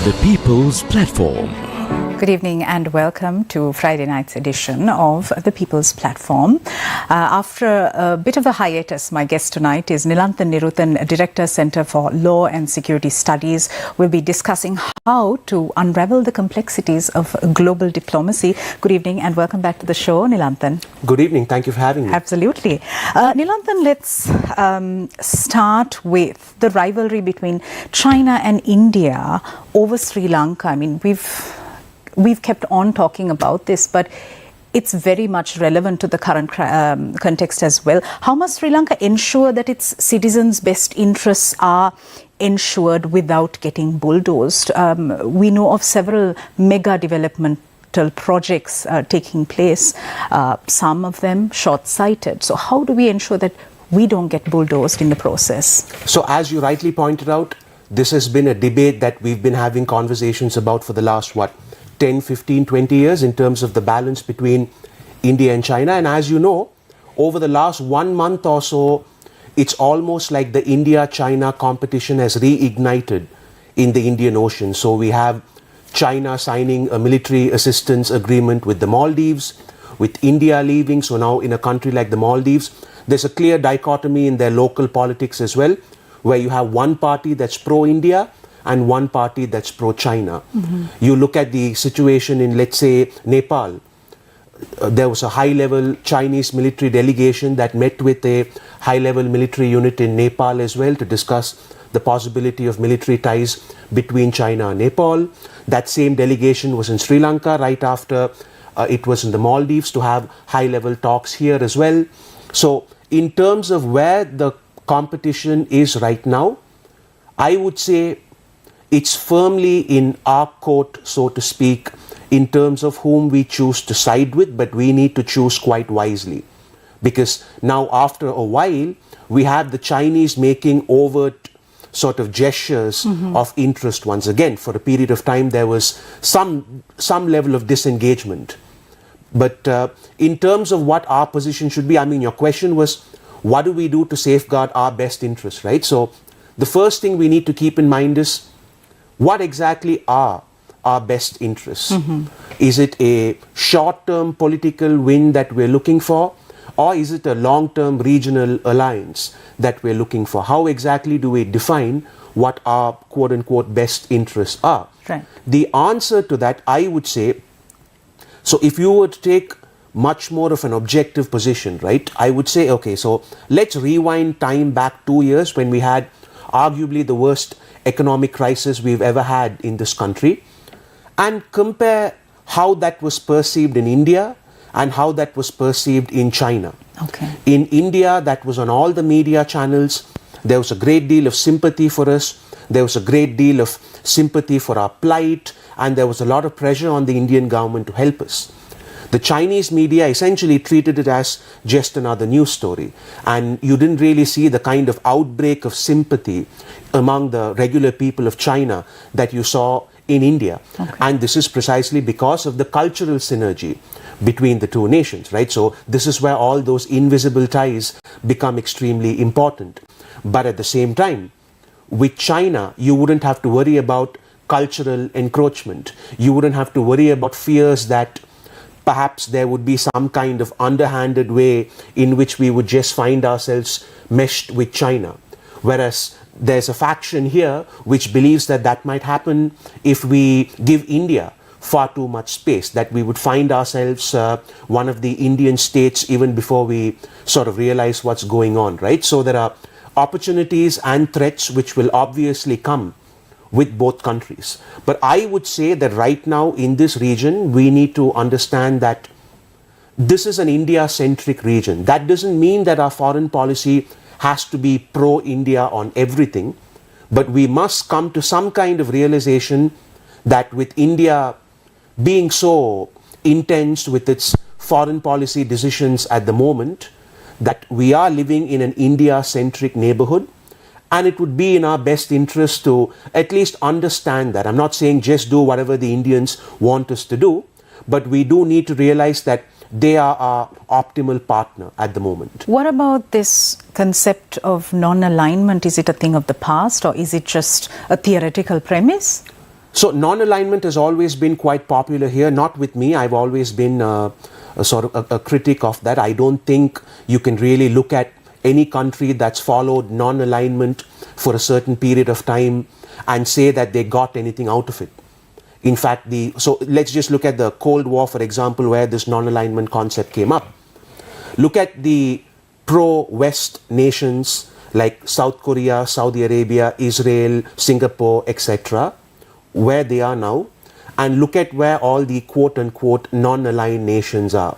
The People's Platform. Good evening and welcome to Friday night's edition of The People's Platform. After a bit of a hiatus, my guest tonight is Nilanthan Niruthan, Director, Centre for Law and Security Studies. We'll be discussing how to unravel the complexities of global diplomacy. Good evening and welcome back to the show, Nilanthan. Good evening. Thank you for having me. Absolutely. Nilanthan, let's start with the rivalry between China and India over Sri Lanka. I mean, We've kept on talking about this, but it's very much relevant to the current context as well. How must Sri Lanka ensure that its citizens' best interests are ensured without getting bulldozed? We know of several mega developmental projects taking place, some of them short-sighted. So how do we ensure that we don't get bulldozed in the process? So as you rightly pointed out, this has been a debate that we've been having conversations about for the last, 10, 15, 20 years in terms of the balance between India and China. And as you know, over the last 1 month or so, it's almost like the India-China competition has reignited in the Indian Ocean. So we have China signing a military assistance agreement with the Maldives, with India leaving. So now in a country like the Maldives, there's a clear dichotomy in their local politics as well, where you have one party that's pro-India and one party that's pro-China. You look at the situation in, let's say, Nepal. There was a high-level Chinese military delegation that met with a high-level military unit in Nepal as well to discuss the possibility of military ties between China and Nepal. That same delegation was in Sri Lanka right after it was in the Maldives to have high-level talks here as well. So in terms of where the competition is right now, I would say it's firmly in our court, so to speak, in terms of whom we choose to side with, but we need to choose quite wisely. Because now after a while, we have the Chinese making overt sort of gestures of interest once again. For a period of time, there was some level of disengagement. But in terms of what our position should be, I mean, your question was, what do we do to safeguard our best interests, right? So the first thing we need to keep in mind is, what exactly are our best interests? Is it a short-term political win that we're looking for? Or is it a long-term regional alliance that we're looking for? How exactly do we define what our quote-unquote best interests are? Right. The answer to that, I would say, so if you were to take much more of an objective position, right? I would say, okay, so let's rewind time back 2 years when we had arguably the worst economic crisis we've ever had in this country, and compare how that was perceived in India and how that was perceived in China. Okay. In India, that was on all the media channels. There was a great deal of sympathy for us. There was a great deal of sympathy for our plight, and there was a lot of pressure on the Indian government to help us. The Chinese media essentially treated it as just another news story. And you didn't really see the kind of outbreak of sympathy among the regular people of China that you saw in India. Okay. And this is precisely because of the cultural synergy between the two nations, right? So this is where all those invisible ties become extremely important. But at the same time, with China, you wouldn't have to worry about cultural encroachment. You wouldn't have to worry about fears that perhaps there would be some kind of underhanded way in which we would just find ourselves meshed with China. Whereas there's a faction here which believes that that might happen if we give India far too much space, that we would find ourselves one of the Indian states even before we sort of realize what's going on, right? So there are opportunities and threats which will obviously come with both countries. But I would say that right now in this region, we need to understand that this is an India-centric region. That doesn't mean that our foreign policy has to be pro-India on everything, but we must come to some kind of realization that with India being so intense with its foreign policy decisions at the moment, that we are living in an India-centric neighborhood. And it would be in our best interest to at least understand that. I'm not saying just do whatever the Indians want us to do, but we do need to realize that they are our optimal partner at the moment. What about this concept of non-alignment? Is it a thing of the past or is it just a theoretical premise? So non-alignment has always been quite popular here, not with me. I've always been a sort of a critic of that. I don't think you can really look at any country that's followed non-alignment for a certain period of time and say that they got anything out of it. In fact, so let's just look at the Cold War, for example, where this non-alignment concept came up. Look at the pro-West nations like South Korea, Saudi Arabia, Israel, Singapore, etc., where they are now, and look at where all the quote-unquote non-aligned nations are.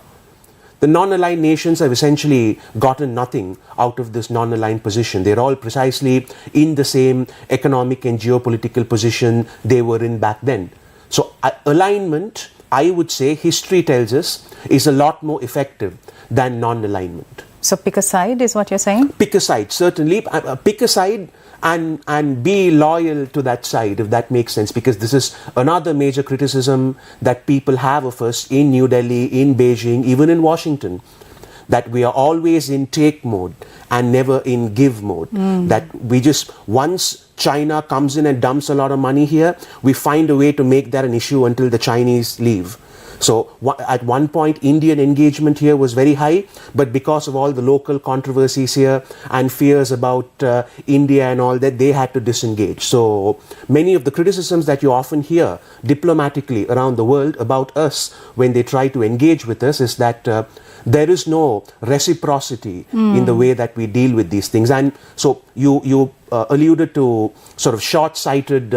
The non-aligned nations have essentially gotten nothing out of this non-aligned position. They're all precisely in the same economic and geopolitical position they were in back then. So alignment, I would say, history tells us, is a lot more effective than non-alignment. So pick a side is what you're saying? Pick a side, certainly. Pick a side and be loyal to that side, if that makes sense, because this is another major criticism that people have of us in New Delhi, in Beijing, even in Washington, that we are always in take mode and never in give mode. That we just, once China comes in and dumps a lot of money here, we find a way to make that an issue until the Chinese leave. So at one point, Indian engagement here was very high, but because of all the local controversies here and fears about India and all that, they had to disengage. So many of the criticisms that you often hear diplomatically around the world about us when they try to engage with us is that there is no reciprocity in the way that we deal with these things. And so you alluded to sort of short-sighted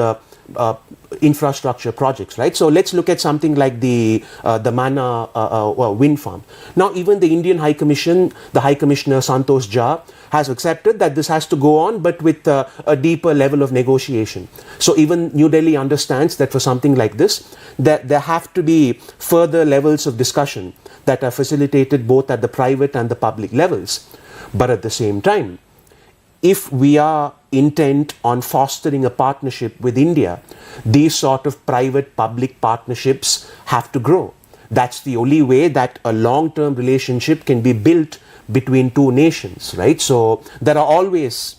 infrastructure projects, right? So let's look at something like the Mana wind farm. Now, even the Indian High Commission, the High Commissioner Santosh Jha, has accepted that this has to go on, but with a deeper level of negotiation. So even New Delhi understands that for something like this, that there have to be further levels of discussion that are facilitated both at the private and the public levels. But at the same time, if we are intent on fostering a partnership with India, these sort of private-public partnerships have to grow. That's the only way that a long-term relationship can be built between two nations, right? So there are always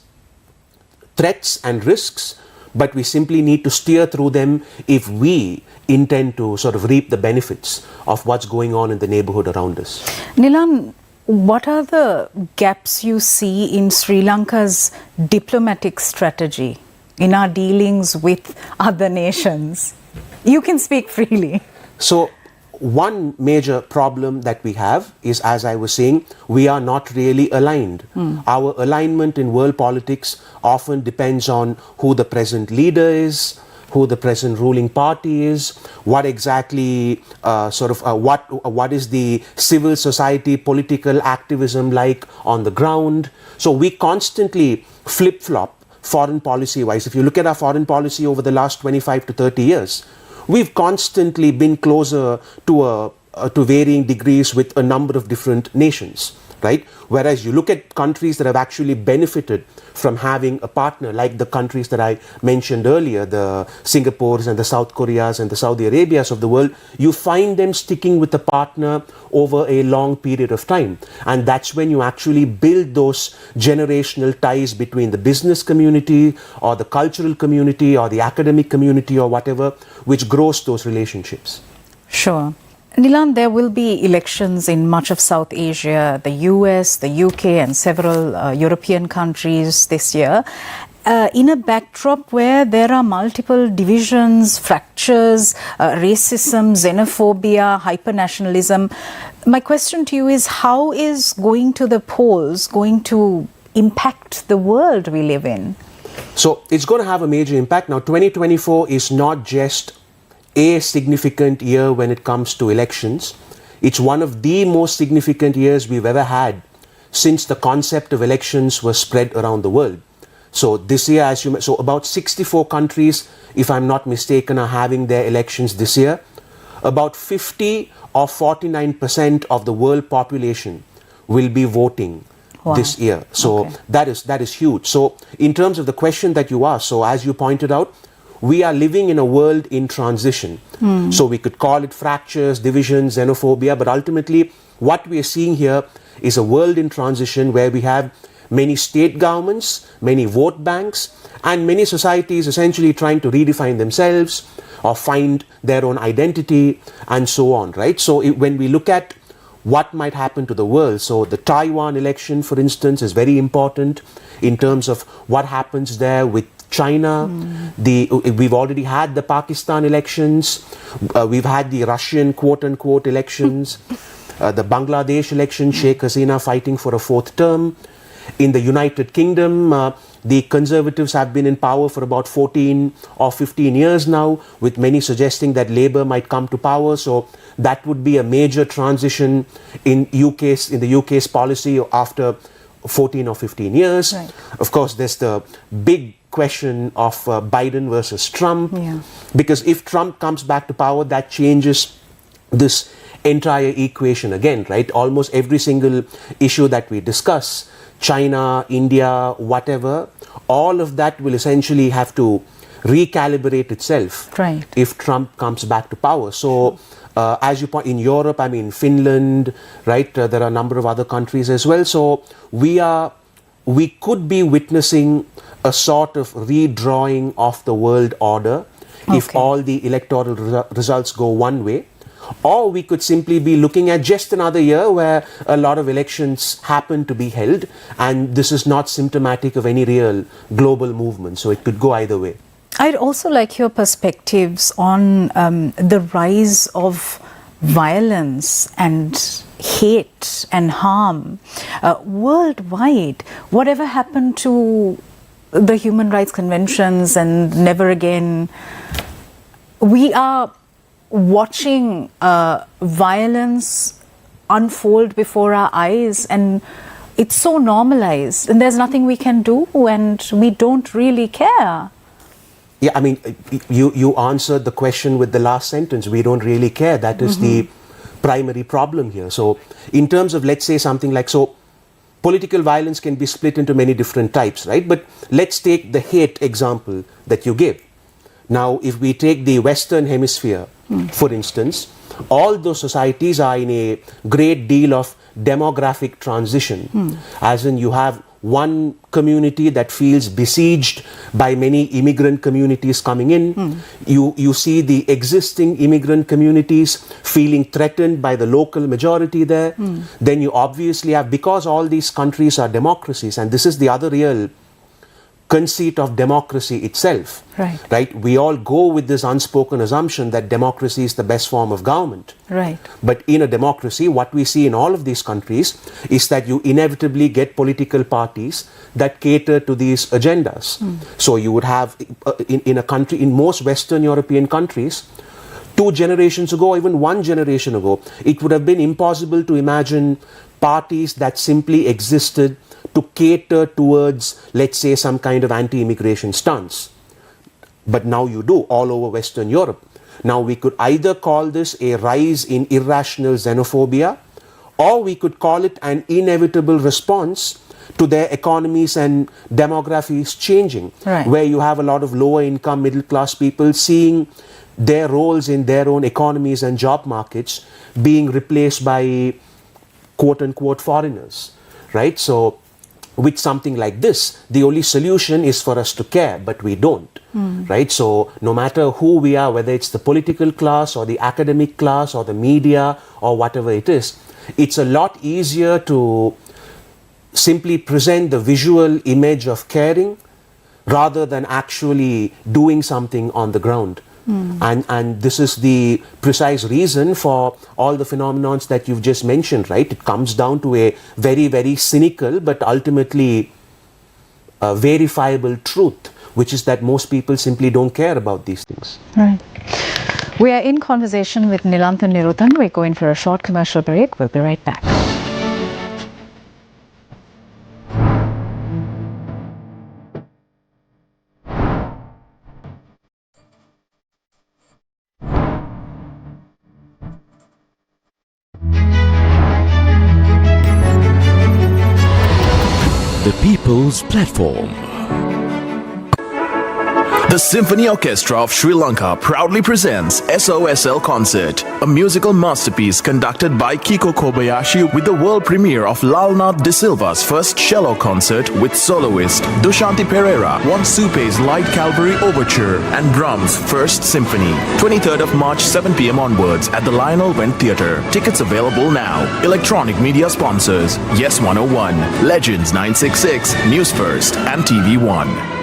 threats and risks, but we simply need to steer through them if we intend to sort of reap the benefits of what's going on in the neighborhood around us. Nilan, what are the gaps you see in Sri Lanka's diplomatic strategy in our dealings with other nations? You can speak freely. So one major problem that we have is, as I was saying, we are not really aligned. Our alignment in world politics often depends on who the present leader is, who the present ruling party is, what exactly what is the civil society political activism like on the ground. So we constantly flip-flop foreign policy wise. If you look at our foreign policy over the last 25 to 30 years, we've constantly been closer to varying degrees with a number of different nations, right? Whereas you look at countries that have actually benefited from having a partner, like the countries that I mentioned earlier, the Singapores and the South Koreas and the Saudi Arabias of the world, you find them sticking with the partner over a long period of time. And that's when you actually build those generational ties between the business community or the cultural community or the academic community or whatever, which grows those relationships. Sure. Nilan, there will be elections in much of South Asia, the US, the UK and several European countries this year. In a backdrop where there are multiple divisions, fractures, racism, xenophobia, hypernationalism, my question to you is, how is going to the polls going to impact the world we live in? So it's going to have a major impact. Now, 2024 is not just a significant year when it comes to elections. It's one of the most significant years we've ever had since the concept of elections was spread around the world. So this year, so about 64 countries, if I'm not mistaken, are having their elections this year. About 50 or 49% of the world population will be voting this year. So that is huge. So in terms of the question that you asked, so as you pointed out, we are living in a world in transition. So we could call it fractures, divisions, xenophobia, but ultimately what we are seeing here is a world in transition where we have many state governments, many vote banks, and many societies essentially trying to redefine themselves, or find their own identity and so on, right? So when we look at what might happen to the world, so the Taiwan election, for instance, is very important in terms of what happens there with China. We've already had the Pakistan elections. We've had the Russian quote-unquote elections. The Bangladesh election, Sheikh Hasina fighting for a fourth term. In the United Kingdom, the Conservatives have been in power for about 14 or 15 years now, with many suggesting that Labour might come to power. So that would be a major transition in the UK's policy after 14 or 15 years. Right. Of course, there's the big question of Biden versus Trump. Yeah. Because if Trump comes back to power, that changes this entire equation again, right? Almost every single issue that we discuss, China, India, whatever, all of that will essentially have to recalibrate itself, right, if Trump comes back to power. So, as you point in Europe, I mean Finland, right? There are a number of other countries as well. So we could be witnessing a sort of redrawing of the world order if all the electoral results go one way. Or we could simply be looking at just another year where a lot of elections happen to be held, and this is not symptomatic of any real global movement. So it could go either way. I'd also like your perspectives on the rise of violence and hate and harm worldwide. Whatever happened to the human rights conventions and never again? We are watching violence unfold before our eyes, and it's so normalized, and there's nothing we can do, and we don't really care. Yeah, I mean, you answered the question with the last sentence. We don't really care. That is the primary problem here. So in terms of, let's say, something like, so political violence can be split into many different types, right? But let's take the hate example that you gave. Now, if we take the Western Hemisphere, for instance, all those societies are in a great deal of demographic transition, as in you have one community that feels besieged by many immigrant communities coming in. You see the existing immigrant communities feeling threatened by the local majority there. Then you obviously have, because all these countries are democracies, and this is the other real conceit of democracy itself, right? We all go with this unspoken assumption that democracy is the best form of government. Right. But in a democracy, what we see in all of these countries is that you inevitably get political parties that cater to these agendas. So you would have, in a country, in most Western European countries, 2 generations ago, even 1 generation ago, it would have been impossible to imagine parties that simply existed to cater towards, let's say, some kind of anti-immigration stance. But now you do all over Western Europe. Now we could either call this a rise in irrational xenophobia, or we could call it an inevitable response to their economies and demographies changing, where you have a lot of lower income, middle class people seeing their roles in their own economies and job markets being replaced by quote unquote foreigners, right? So with something like this, the only solution is for us to care, but we don't, right? So no matter who we are, whether it's the political class or the academic class or the media or whatever it is, it's a lot easier to simply present the visual image of caring rather than actually doing something on the ground. And this is the precise reason for all the phenomena that you've just mentioned, right? It comes down to a very, very cynical but ultimately verifiable truth, which is that most people simply don't care about these things. Right. We are in conversation with Nilanthan Niruthan. We're going for a short commercial break. We'll be right back. The People's Platform. The Symphony Orchestra of Sri Lanka proudly presents SOSL Concert, a musical masterpiece conducted by Kiko Kobayashi with the world premiere of Lalnath De Silva's first cello concert with soloist Dushanti Pereira, One Supe's Light Calvary Overture and Brahms' First Symphony. 23rd of March 7 p.m. onwards at the Lionel Wendt Theatre. Tickets available now. Electronic media sponsors: Yes 101, Legends 966, Newsfirst and TV1.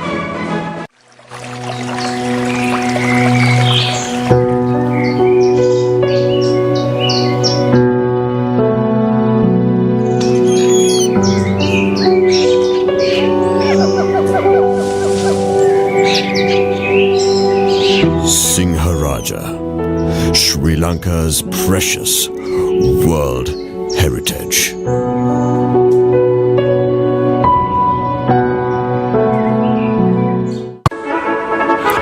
Sri Lanka's precious world heritage.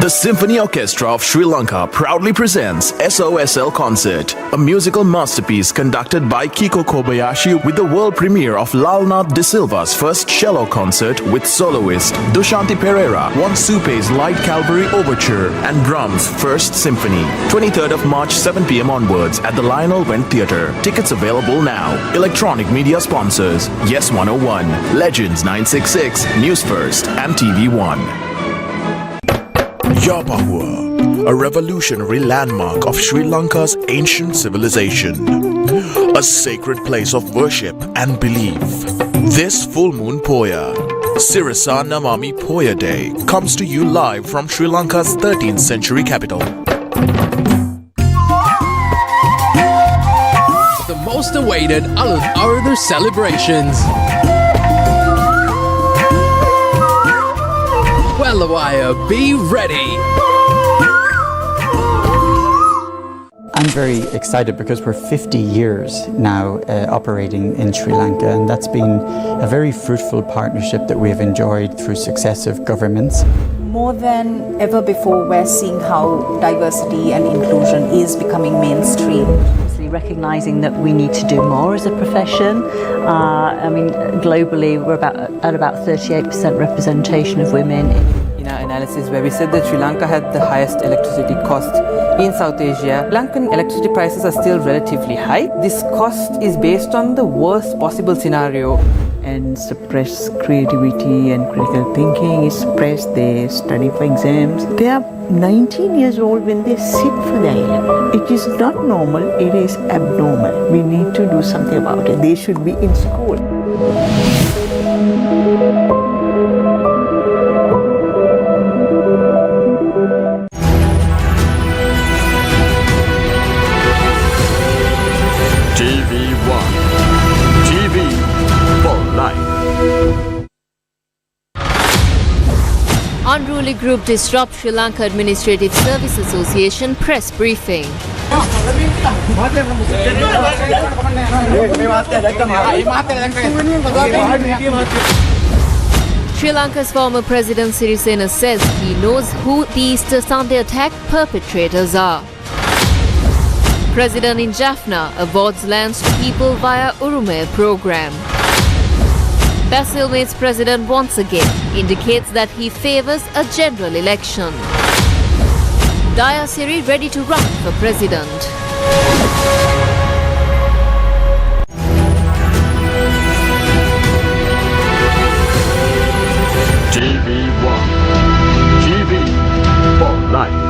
The Symphony Orchestra of Sri Lanka proudly presents SOSL Concert, a musical masterpiece conducted by Kiko Kobayashi with the world premiere of Lalnath De Silva's first cello concert with soloist Dushanti Pereira, One Supe's Light Calvary Overture and Brahms' First Symphony. 23rd of March 7 p.m. onwards at the Lionel Wendt Theatre. Tickets available now. Electronic media sponsors: Yes 101, Legends 966, Newsfirst and TV1. Yabahua, a revolutionary landmark of Sri Lanka's ancient civilization, a sacred place of worship and belief. This full moon Poya, Sirasa Namami Poya Day, comes to you live from Sri Lanka's 13th century capital. The most awaited Alud celebrations. Wellawaya, be ready! I'm very excited because we're 50 years now operating in Sri Lanka, and that's been a very fruitful partnership that we have enjoyed through successive governments. More than ever before, we're seeing how diversity and inclusion is becoming mainstream. Recognizing that we need to do more as a profession. Globally, we're at about 38% representation of women. In our analysis, where we said that Sri Lanka had the highest electricity cost in South Asia, Lankan electricity prices are still relatively high. This cost is based on the worst possible scenario. And suppress creativity and critical thinking is suppressed. They study for exams. They are 19 years old when they sit for the A-level. It is not normal, it is abnormal. We need to do something about it. They should be in school. TV1. TV for life. Unruly group disrupt Sri Lanka Administrative Service Association press briefing. Sri Lanka's former President Sirisena says he knows who the Easter Sunday attack perpetrators are. President in Jaffna awards lands to people via Urume program. Basil meets president once again, indicates that he favors a general election. Daya Siri ready to run for president. TV1. TV for life.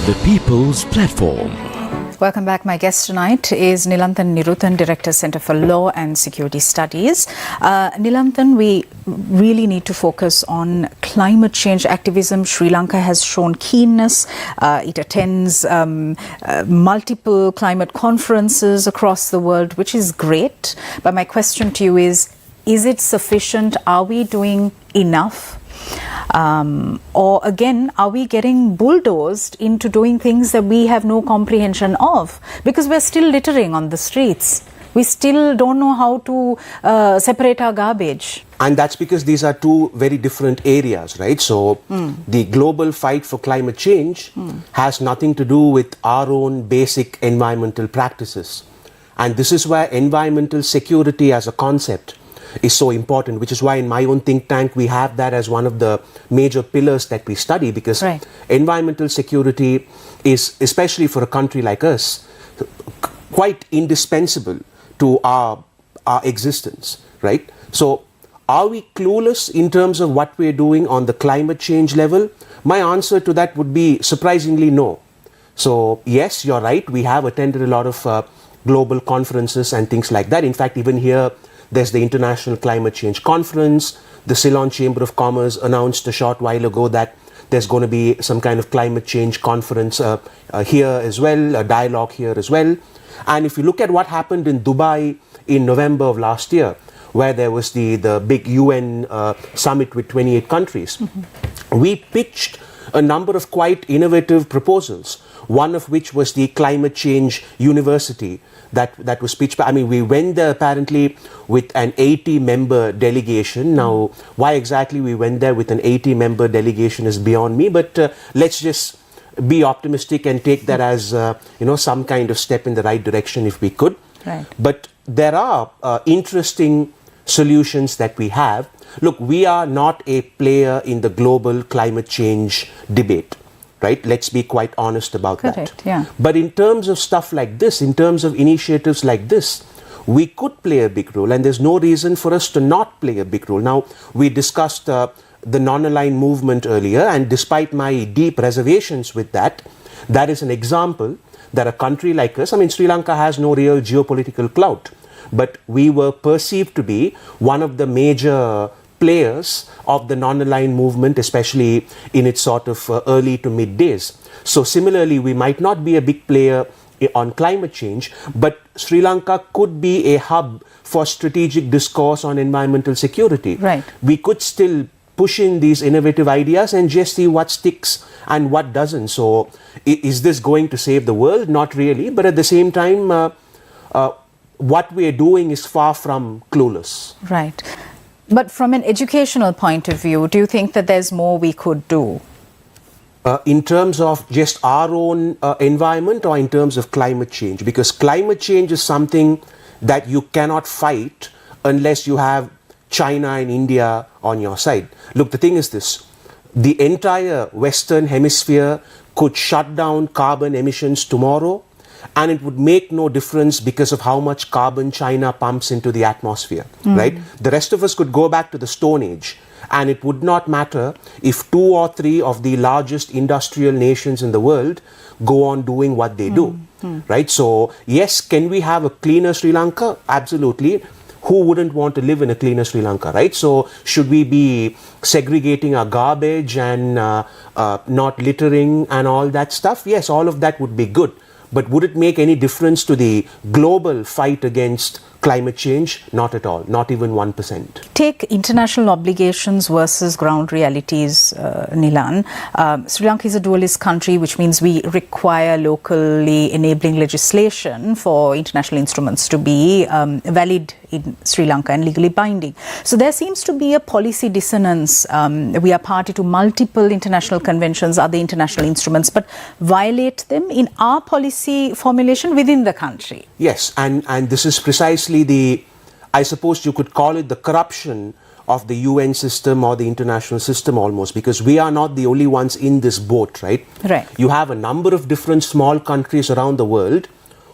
The People's Platform. Welcome back. My guest tonight is Nilanthan Niruthan, Director, Centre for Law and Security Studies. Nilanthan, we really need to focus on climate change activism. Sri Lanka has shown keenness. It attends multiple climate conferences across the world, which is great. But my question to you is it sufficient? Are we doing enough? Or again, are we getting bulldozed into doing things that we have no comprehension of? Because we're still littering on the streets. We still don't know how to separate our garbage. And that's because these are two very different areas, right? So the global fight for climate change has nothing to do with our own basic environmental practices. And this is where environmental security as a concept is so important, which is why in my own think tank we have that as one of the major pillars that we study, because environmental security is, especially for a country like us, quite indispensable to our existence, right? So are we clueless in terms of what we're doing on the climate change level? My answer to that would be surprisingly no. So yes, you're right, we have attended a lot of global conferences and things like that. In fact, even here, there's the International Climate Change Conference. The Ceylon Chamber of Commerce announced a short while ago that there's going to be some kind of climate change conference here as well, a dialogue here as well. And if you look at what happened in Dubai in November of last year, where there was the big UN summit with 28 countries, we pitched a number of quite innovative proposals, one of which was the Climate Change University that was pitched. I mean, we went there apparently with an 80-member delegation. Now, why exactly we went there with an 80-member delegation is beyond me, but let's just be optimistic and take that as some kind of step in the right direction if we could. Right. But there are interesting solutions that we have. Look, we are not a player in the global climate change debate, right? Let's be quite honest about that. Yeah. But in terms of stuff like this, in terms of initiatives like this, we could play a big role, and there's no reason for us to not play a big role. Now, we discussed the non-aligned movement earlier, and despite my deep reservations with that, that is an example that a country like us, I mean, Sri Lanka has no real geopolitical clout, but we were perceived to be one of the major players of the non-aligned movement, especially in its sort of early to mid days. So similarly, we might not be a big player on climate change, but Sri Lanka could be a hub for strategic discourse on environmental security. Right. We could still push in these innovative ideas and just see what sticks and what doesn't. So is this going to save the world? Not really, but at the same time, what we are doing is far from clueless. Right. But from an educational point of view, do you think that there's more we could do? In terms of just our own environment, or in terms of climate change? Because climate change is something that you cannot fight unless you have China and India on your side. Look, the thing is this. The entire Western Hemisphere could shut down carbon emissions tomorrow, and it would make no difference because of how much carbon China pumps into the atmosphere, right? The rest of us could go back to the Stone Age, and it would not matter if 2 or 3 of the largest industrial nations in the world go on doing what they do, right? So, yes, can we have a cleaner Sri Lanka? Absolutely. Who wouldn't want to live in a cleaner Sri Lanka, right? So, should we be segregating our garbage and not littering and all that stuff? Yes, all of that would be good. But would it make any difference to the global fight against climate change? Not at all, not even 1%. Take international obligations versus ground realities, Nilan. Sri Lanka is a dualist country, which means we require locally enabling legislation for international instruments to be valid in Sri Lanka and legally binding. So there seems to be a policy dissonance. We are party to multiple international conventions, other international instruments, but violate them in our policy formulation within the country. Yes, and this is precisely I suppose you could call it the corruption of the UN system or the international system almost, because we are not the only ones in this boat, right? Right. You have a number of different small countries around the world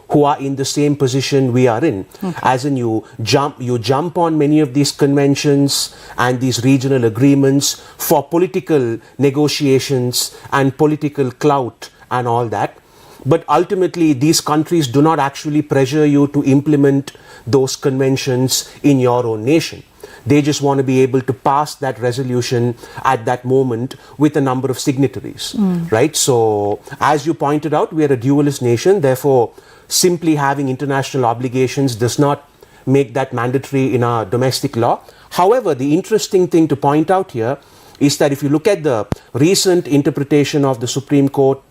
who are in the same position we are in. As in you jump on many of these conventions and these regional agreements for political negotiations and political clout and all that. But ultimately, these countries do not actually pressure you to implement those conventions in your own nation. They just want to be able to pass that resolution at that moment with a number of signatories, right? So, as you pointed out, we are a dualist nation. Therefore, simply having international obligations does not make that mandatory in our domestic law. However, the interesting thing to point out here is that if you look at the recent interpretation of the Supreme Court,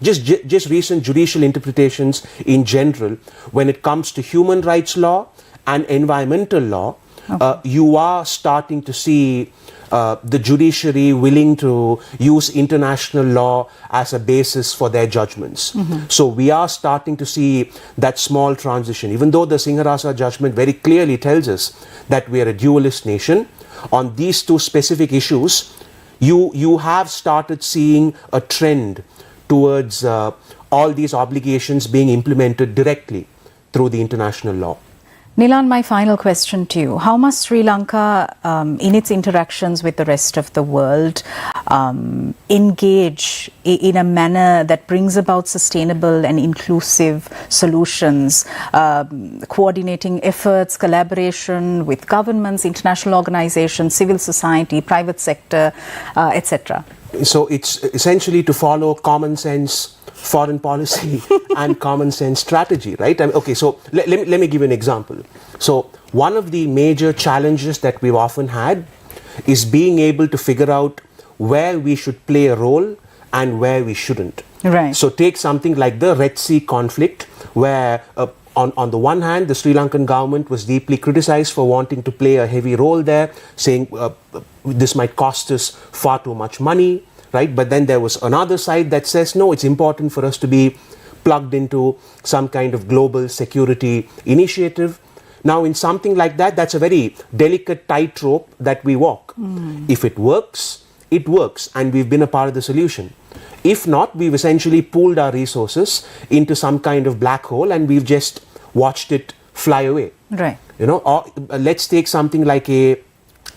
just recent judicial interpretations in general, when it comes to human rights law and environmental law, you are starting to see the judiciary willing to use international law as a basis for their judgments. So we are starting to see that small transition. Even though the Sinharasa judgment very clearly tells us that we are a dualist nation, on these two specific issues, you have started seeing a trend towards all these obligations being implemented directly through the international law. Nilan, my final question to you. How must Sri Lanka, in its interactions with the rest of the world, engage in a manner that brings about sustainable and inclusive solutions, coordinating efforts, collaboration with governments, international organizations, civil society, private sector, etc.? So it's essentially to follow common sense foreign policy and common sense strategy, right? Okay, so let me give you an example. So one of the major challenges that we've often had is being able to figure out where we should play a role and where we shouldn't. Right. So take something like the Red Sea conflict, where on the one hand, the Sri Lankan government was deeply criticized for wanting to play a heavy role there, saying this might cost us far too much money. Right? But then there was another side that says, no, it's important for us to be plugged into some kind of global security initiative. Now, in something like that, that's a very delicate tightrope that we walk. If it works, and we've been a part of the solution. If not, we've essentially pooled our resources into some kind of black hole and we've just watched it fly away. Right. You know, or let's take something like a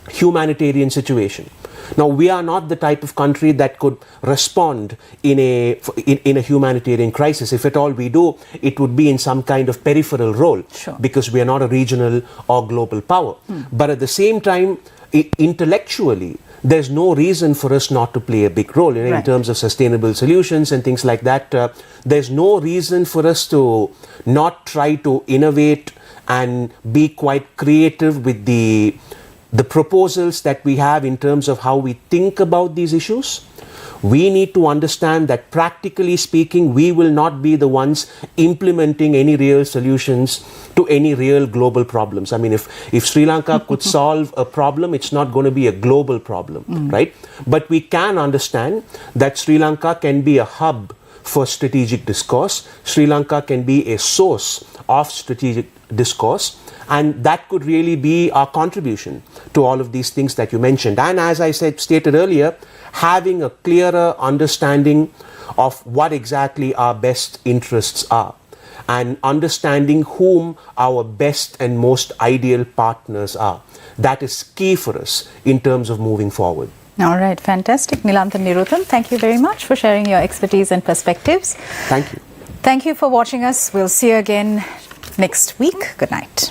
humanitarian situation. Now, we are not the type of country that could respond in a humanitarian crisis. If at all we do, it would be in some kind of peripheral role, because we are not a regional or global power. But at the same time, intellectually, there's no reason for us not to play a big role in terms of sustainable solutions and things like that. There's no reason for us to not try to innovate and be quite creative with the proposals that we have in terms of how we think about these issues. We need to understand that practically speaking, we will not be the ones implementing any real solutions to any real global problems. I mean, if Sri Lanka could solve a problem, it's not going to be a global problem, right? But we can understand that Sri Lanka can be a hub for strategic discourse. Sri Lanka can be a source of strategic discourse. And that could really be our contribution to all of these things that you mentioned. And as I stated earlier, having a clearer understanding of what exactly our best interests are and understanding whom our best and most ideal partners are. That is key for us in terms of moving forward. All right, fantastic. Nilanthan, Niruthan, thank you very much for sharing your expertise and perspectives. Thank you. Thank you for watching us. We'll see you again next week. Good night.